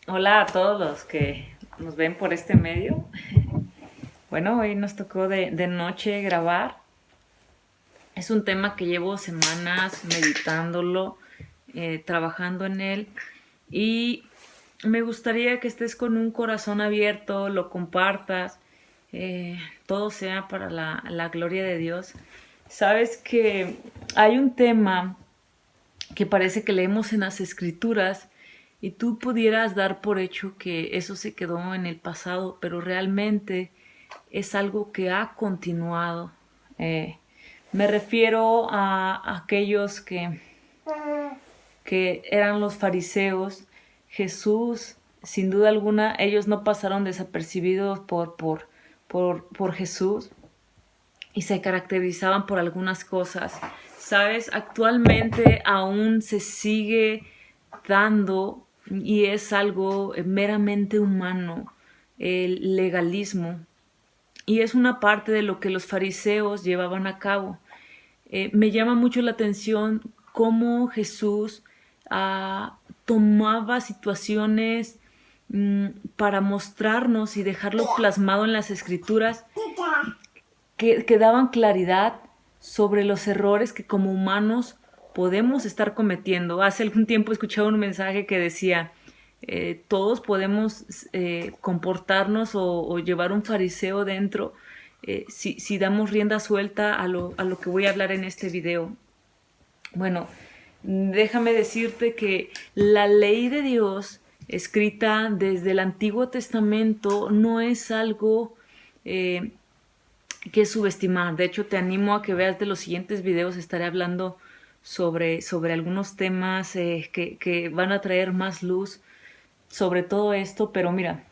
Hola a todos los que nos ven por este medio. Bueno, hoy nos tocó de noche grabar. Es un tema que llevo semanas meditándolo, trabajando en él y me gustaría que estés con un corazón abierto, lo compartas, todo sea para la gloria de Dios. Sabes que hay un tema que parece que leemos en las escrituras y tú pudieras dar por hecho que eso se quedó en el pasado, pero realmente es algo que ha continuado. Me refiero a aquellos que eran los fariseos. Jesús, sin duda alguna, ellos no pasaron desapercibidos por Jesús y se caracterizaban por algunas cosas. ¿Sabes? Actualmente aún se sigue dando y es algo meramente humano, el legalismo. Y es una parte de lo que los fariseos llevaban a cabo. Me llama mucho la atención cómo Jesús tomaba situaciones para mostrarnos y dejarlo plasmado en las escrituras que daban claridad sobre los errores que como humanos podemos estar cometiendo. Hace algún tiempo escuchaba un mensaje que decía, todos podemos comportarnos o llevar un fariseo dentro si damos rienda suelta a lo que voy a hablar en este video. Bueno, déjame decirte que la ley de Dios escrita desde el Antiguo Testamento no es algo que subestimar. De hecho, te animo a que veas de los siguientes videos. Estaré hablando sobre algunos temas que van a traer más luz sobre todo esto. Pero mira,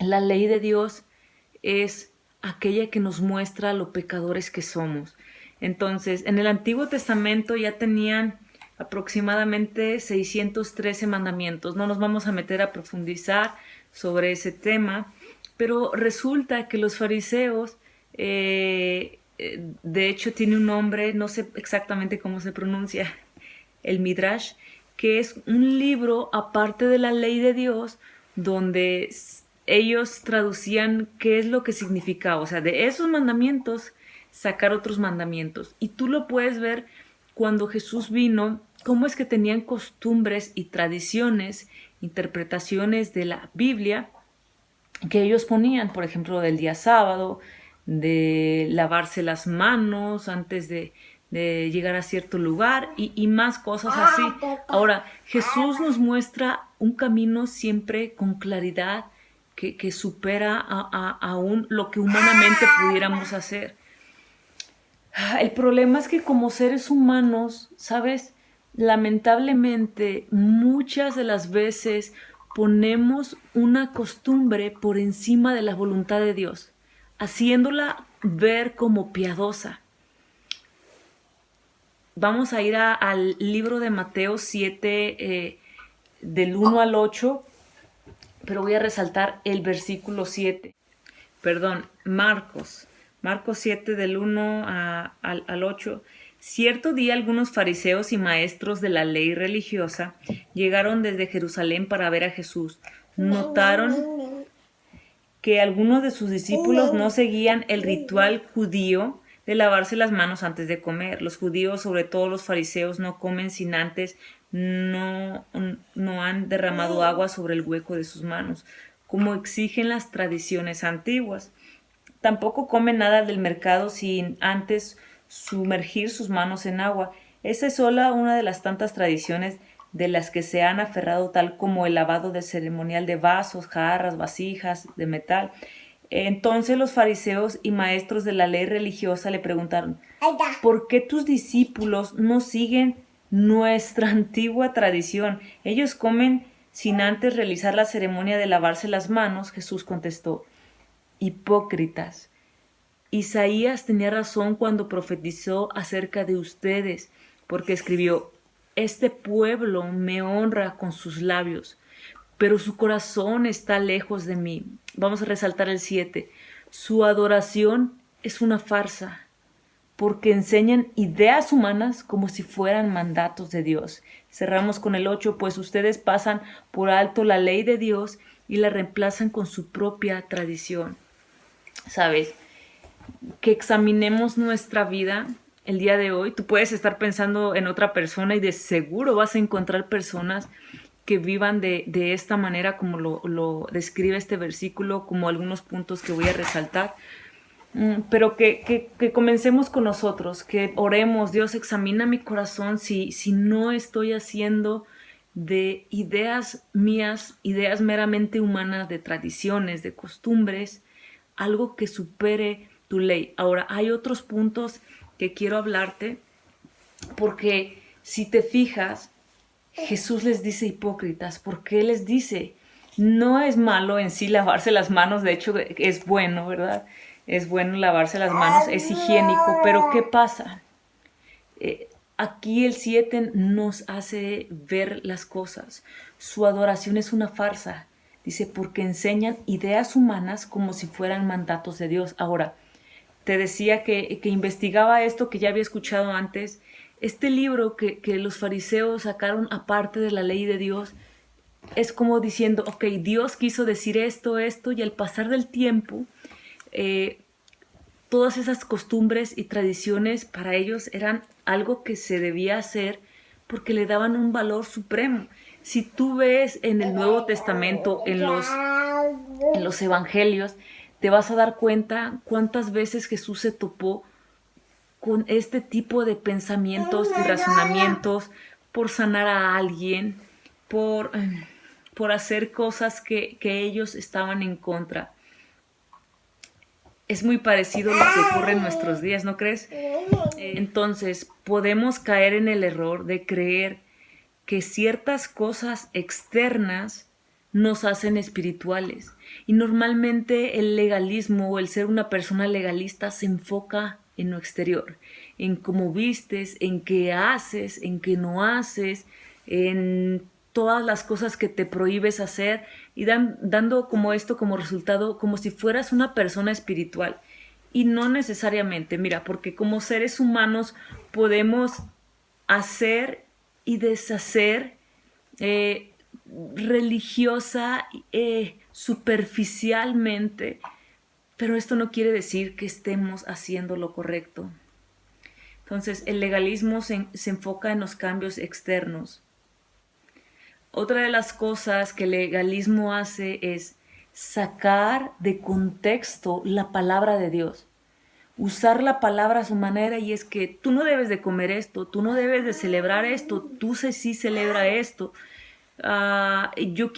la ley de Dios es aquella que nos muestra lo pecadores que somos. Entonces, en el Antiguo Testamento ya tenían aproximadamente 613 mandamientos. No nos vamos a meter a profundizar sobre ese tema, pero resulta que los fariseos, de hecho tiene un nombre, no sé exactamente cómo se pronuncia, el Midrash, que es un libro aparte de la ley de Dios, donde ellos traducían qué es lo que significaba, o sea, de esos mandamientos sacar otros mandamientos. Y tú lo puedes ver cuando Jesús vino, cómo es que tenían costumbres y tradiciones, interpretaciones de la Biblia que ellos ponían, por ejemplo, del día sábado, de lavarse las manos antes de llegar a cierto lugar y más cosas así. Ahora, Jesús nos muestra un camino siempre con claridad que supera aún lo que humanamente pudiéramos hacer. El problema es que como seres humanos, ¿sabes? Lamentablemente, muchas de las veces ponemos una costumbre por encima de la voluntad de Dios, haciéndola ver como piadosa. Vamos a ir al libro de Mateo 7, del 1 al 8, pero voy a resaltar el versículo 7. Perdón, Marcos 7 del 1 al 8. Cierto día algunos fariseos y maestros de la ley religiosa llegaron desde Jerusalén para ver a Jesús. Notaron que algunos de sus discípulos no seguían el ritual judío de lavarse las manos antes de comer. Los judíos, sobre todo los fariseos, no comen sin antes no han derramado agua sobre el hueco de sus manos, como exigen las tradiciones antiguas. Tampoco comen nada del mercado sin antes sumergir sus manos en agua. Esa es sola una de las tantas tradiciones de las que se han aferrado, tal como el lavado de ceremonial de vasos, jarras, vasijas de metal. Entonces los fariseos y maestros de la ley religiosa le preguntaron, ¿por qué tus discípulos no siguen nuestra antigua tradición? Ellos comen sin antes realizar la ceremonia de lavarse las manos. Jesús contestó, hipócritas. Isaías tenía razón cuando profetizó acerca de ustedes, porque escribió, este pueblo me honra con sus labios, pero su corazón está lejos de mí. Vamos a resaltar el 7. Su adoración es una farsa, porque enseñan ideas humanas como si fueran mandatos de Dios. Cerramos con el 8, pues ustedes pasan por alto la ley de Dios y la reemplazan con su propia tradición. ¿Sabes? Que examinemos nuestra vida el día de hoy. Tú puedes estar pensando en otra persona y de seguro vas a encontrar personas que vivan de esta manera como lo describe este versículo, como algunos puntos que voy a resaltar. Pero que comencemos con nosotros, que oremos: Dios, examina mi corazón si no estoy haciendo de ideas mías, ideas meramente humanas, de tradiciones, de costumbres, algo que supere tu ley. Ahora, hay otros puntos que quiero hablarte, porque si te fijas, Jesús les dice hipócritas, porque Él les dice, no es malo en sí lavarse las manos, de hecho es bueno, ¿verdad? Es bueno lavarse las manos, es higiénico, pero ¿qué pasa? Aquí el 7 nos hace ver las cosas. Su adoración es una farsa. Dice, porque enseñan ideas humanas como si fueran mandatos de Dios. Ahora, te decía que investigaba esto que ya había escuchado antes. Este libro que los fariseos sacaron aparte de la ley de Dios es como diciendo, ok, Dios quiso decir esto, y al pasar del tiempo, todas esas costumbres y tradiciones para ellos eran algo que se debía hacer porque le daban un valor supremo. Si tú ves en el Nuevo Testamento, en los evangelios, te vas a dar cuenta cuántas veces Jesús se topó con este tipo de pensamientos y razonamientos por sanar a alguien, por hacer cosas que ellos estaban en contra. Es muy parecido a lo que ocurre en nuestros días, ¿no crees? Entonces, podemos caer en el error de creer que ciertas cosas externas nos hacen espirituales. Y normalmente el legalismo o el ser una persona legalista se enfoca en lo exterior, en cómo vistes, en qué haces, en qué no haces, en todas las cosas que te prohíbes hacer, y dando como esto como resultado, como si fueras una persona espiritual. Y no necesariamente, mira, porque como seres humanos podemos hacer y deshacer religiosa, superficialmente, pero esto no quiere decir que estemos haciendo lo correcto. Entonces, el legalismo se enfoca en los cambios externos. Otra de las cosas que el legalismo hace es sacar de contexto la palabra de Dios. Usar la palabra a su manera, y es que tú no debes de comer esto, tú no debes de celebrar esto, tú sí celebra esto. Yo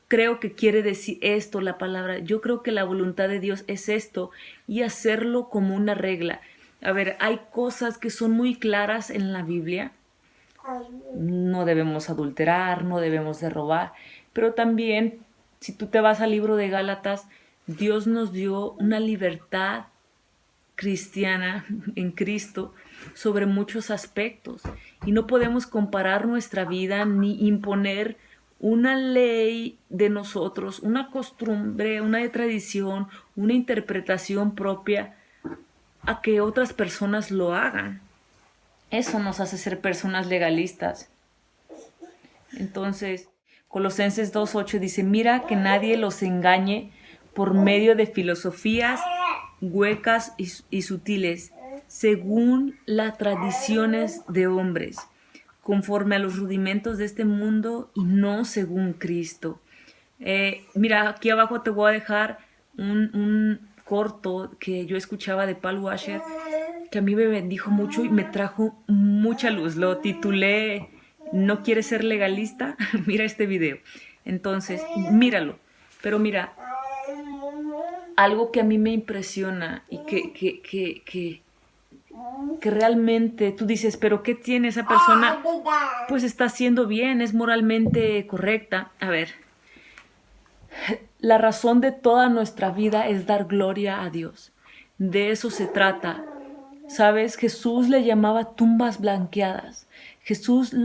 creo que quiere decir esto la palabra, yo creo que la voluntad de Dios es esto, y hacerlo como una regla. A ver, hay cosas que son muy claras en la Biblia. No debemos adulterar, no debemos de robar, pero también, si tú te vas al libro de Gálatas, Dios nos dio una libertad cristiana en Cristo sobre muchos aspectos, y no podemos comparar nuestra vida ni imponer una ley de nosotros, una costumbre, una tradición, una interpretación propia a que otras personas lo hagan. Eso nos hace ser personas legalistas. Entonces, Colosenses 2:8 dice, mira que nadie los engañe por medio de filosofías huecas y sutiles, según las tradiciones de hombres, conforme a los rudimentos de este mundo y no según Cristo. Mira, aquí abajo te voy a dejar un corto que yo escuchaba de Paul Washer, que a mí me bendijo mucho y me trajo mucha luz. Lo titulé ¿No quieres ser legalista? Mira este video. Entonces, míralo. Pero mira, algo que a mí me impresiona y que realmente tú dices, pero ¿qué tiene esa persona? Pues está haciendo bien, es moralmente correcta. A ver, la razón de toda nuestra vida es dar gloria a Dios. De eso se trata. ¿Sabes? Jesús le llamaba tumbas blanqueadas. Jesús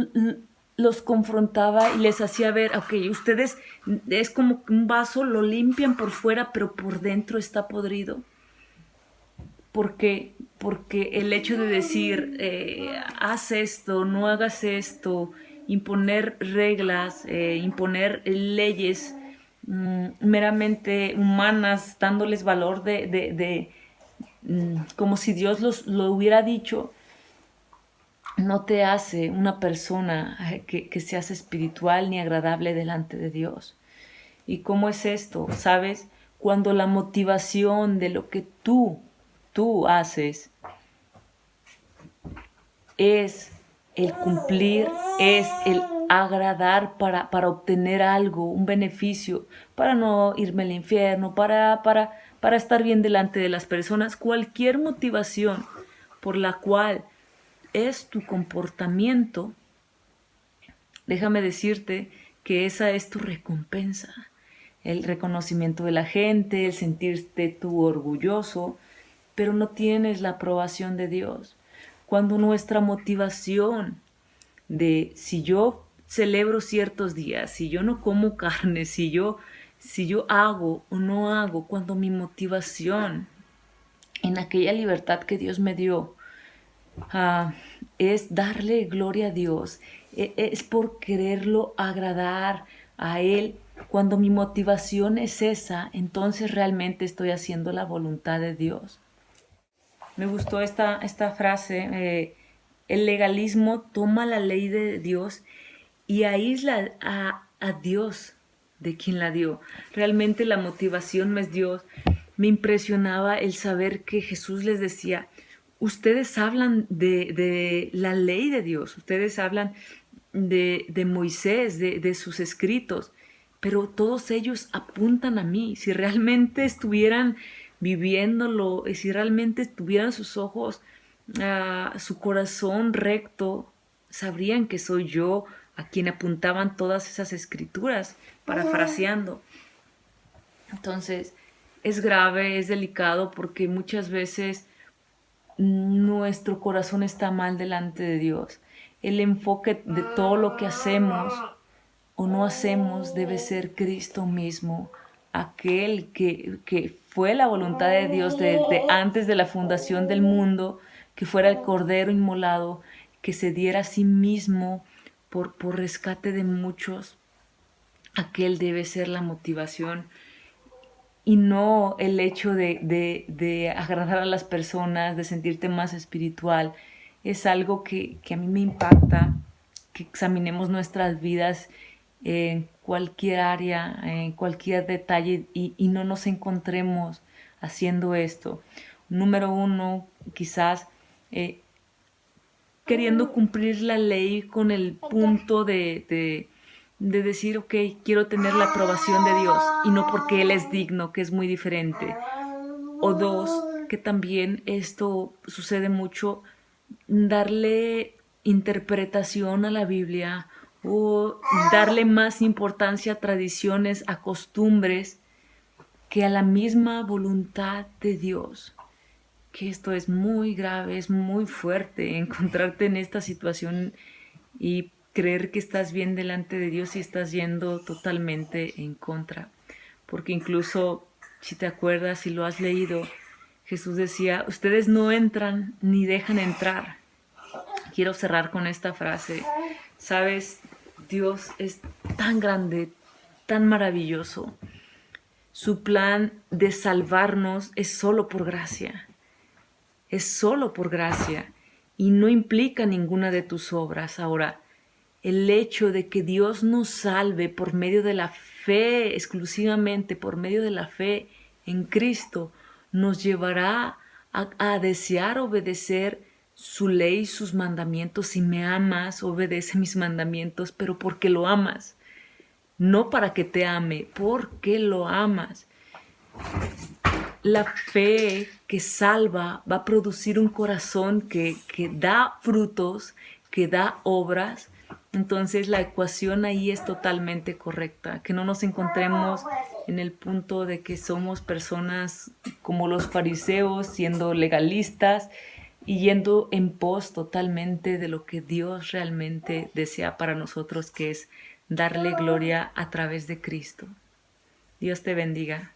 los confrontaba y les hacía ver, ok, ustedes es como un vaso, lo limpian por fuera, pero por dentro está podrido. ¿Por qué? Porque el hecho de decir, haz esto, no hagas esto, imponer reglas, imponer leyes meramente humanas, dándoles valor como si Dios lo hubiera dicho, no te hace una persona que seas espiritual ni agradable delante de Dios. ¿Y cómo es esto? ¿Sabes? Cuando la motivación de lo que tú haces es el cumplir, es el agradar para obtener algo, un beneficio, para no irme al infierno, para estar bien delante de las personas, cualquier motivación por la cual es tu comportamiento, déjame decirte que esa es tu recompensa. El reconocimiento de la gente, el sentirte tú orgulloso, pero no tienes la aprobación de Dios. Cuando nuestra motivación de si yo celebro ciertos días, si yo no como carne, si yo hago o no hago, cuando mi motivación en aquella libertad que Dios me dio es darle gloria a Dios, es por quererlo agradar a Él. Cuando mi motivación es esa, entonces realmente estoy haciendo la voluntad de Dios. Me gustó esta frase, el legalismo toma la ley de Dios y aísla a Dios de quien la dio. Realmente la motivación no es Dios. Me impresionaba el saber que Jesús les decía, ustedes hablan de la ley de Dios, ustedes hablan de Moisés, de sus escritos, pero todos ellos apuntan a mí. Si realmente estuvieran viviéndolo, si realmente tuvieran sus ojos, su corazón recto, sabrían que soy yo a quien apuntaban todas esas escrituras, parafraseando. Entonces, es grave, es delicado, porque muchas veces nuestro corazón está mal delante de Dios. El enfoque de todo lo que hacemos o no hacemos debe ser Cristo mismo, aquel que fue la voluntad de Dios desde antes de la fundación del mundo, que fuera el Cordero inmolado, que se diera a sí mismo por rescate de muchos. Aquel debe ser la motivación y no el hecho de agradar a las personas, de sentirte más espiritual. Es algo que a mí me impacta, que examinemos nuestras vidas en cualquier área, en cualquier detalle y no nos encontremos haciendo esto. Número uno, quizás queriendo cumplir la ley con el punto de decir, ok, quiero tener la aprobación de Dios y no porque Él es digno, que es muy diferente. O dos, que también esto sucede mucho, darle interpretación a la Biblia o darle más importancia a tradiciones, a costumbres, que a la misma voluntad de Dios. Que esto es muy grave, es muy fuerte, encontrarte en esta situación y creer que estás bien delante de Dios y estás yendo totalmente en contra. Porque incluso, si te acuerdas, si lo has leído, Jesús decía, ustedes no entran ni dejan entrar. Quiero cerrar con esta frase. Sabes, Dios es tan grande, tan maravilloso. Su plan de salvarnos es solo por gracia. Es solo por gracia y no implica ninguna de tus obras. Ahora, el hecho de que Dios nos salve por medio de la fe, exclusivamente por medio de la fe en Cristo, nos llevará a desear obedecer su ley, sus mandamientos. Si me amas, obedece mis mandamientos, pero porque lo amas. No para que te ame, porque lo amas. La fe que salva va a producir un corazón que da frutos, que da obras. Entonces la ecuación ahí es totalmente correcta. Que no nos encontremos en el punto de que somos personas como los fariseos, siendo legalistas y yendo en pos totalmente de lo que Dios realmente desea para nosotros, que es darle gloria a través de Cristo. Dios te bendiga.